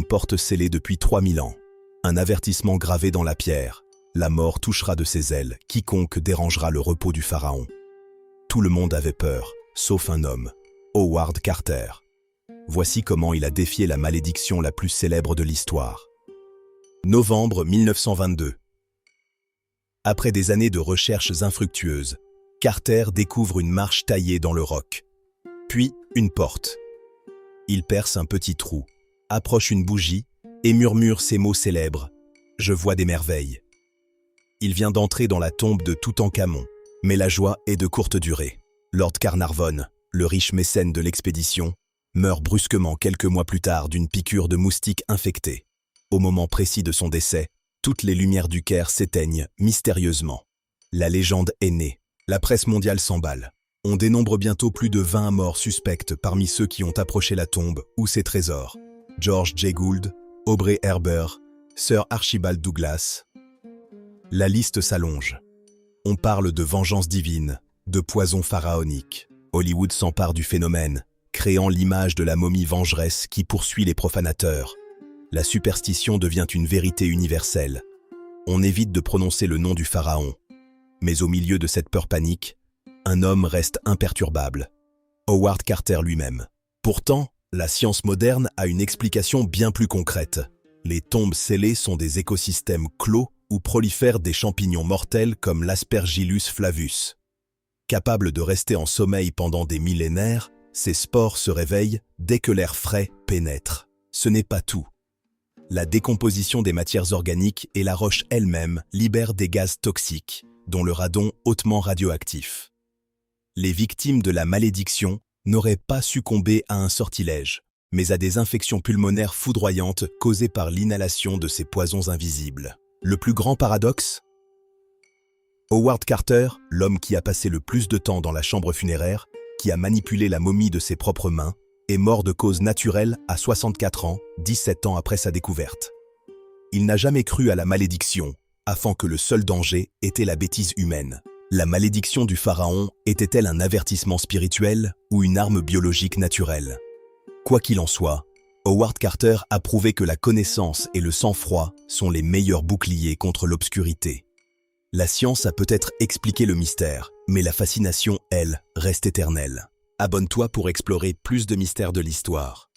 porte scellée depuis 3000 ans. Un avertissement gravé dans la pierre. La mort touchera de ses ailes quiconque dérangera le repos du pharaon. Tout le monde avait peur, sauf un homme, Howard Carter. Voici comment il a défié la malédiction la plus célèbre de l'histoire. Novembre 1922. Après des années de recherches infructueuses, Carter découvre une marche taillée dans le roc. Puis une porte. Il perce un petit trou, approche une bougie et murmure ces mots célèbres. « Je vois des merveilles ». Il vient d'entrer dans la tombe de Toutankhamon, mais la joie est de courte durée. Lord Carnarvon, le riche mécène de l'expédition, meurt brusquement quelques mois plus tard d'une piqûre de moustique infectée. Au moment précis de son décès, toutes les lumières du Caire s'éteignent mystérieusement. La légende est née. La presse mondiale s'emballe. On dénombre bientôt plus de 20 morts suspectes parmi ceux qui ont approché la tombe ou ses trésors. George J. Gould, Aubrey Herbert, Sir Archibald Douglas. La liste s'allonge. On parle de vengeance divine, de poison pharaonique. Hollywood s'empare du phénomène, créant l'image de la momie vengeresse qui poursuit les profanateurs. La superstition devient une vérité universelle. On évite de prononcer le nom du pharaon. Mais au milieu de cette peur panique, un homme reste imperturbable. Howard Carter lui-même. Pourtant, la science moderne a une explication bien plus concrète. Les tombes scellées sont des écosystèmes clos où prolifèrent des champignons mortels comme l'Aspergillus flavus. Capables de rester en sommeil pendant des millénaires, ces spores se réveillent dès que l'air frais pénètre. Ce n'est pas tout. La décomposition des matières organiques et la roche elle-même libèrent des gaz toxiques, dont le radon hautement radioactif. Les victimes de la malédiction n'auraient pas succombé à un sortilège, mais à des infections pulmonaires foudroyantes causées par l'inhalation de ces poisons invisibles. Le plus grand paradoxe ? Howard Carter, l'homme qui a passé le plus de temps dans la chambre funéraire, qui a manipulé la momie de ses propres mains, est mort de cause naturelle à 64 ans, 17 ans après sa découverte. Il n'a jamais cru à la malédiction, afin que le seul danger était la bêtise humaine. La malédiction du pharaon était-elle un avertissement spirituel ou une arme biologique naturelle ? Quoi qu'il en soit, Howard Carter a prouvé que la connaissance et le sang-froid sont les meilleurs boucliers contre l'obscurité. La science a peut-être expliqué le mystère, mais la fascination, elle, reste éternelle. Abonne-toi pour explorer plus de mystères de l'histoire.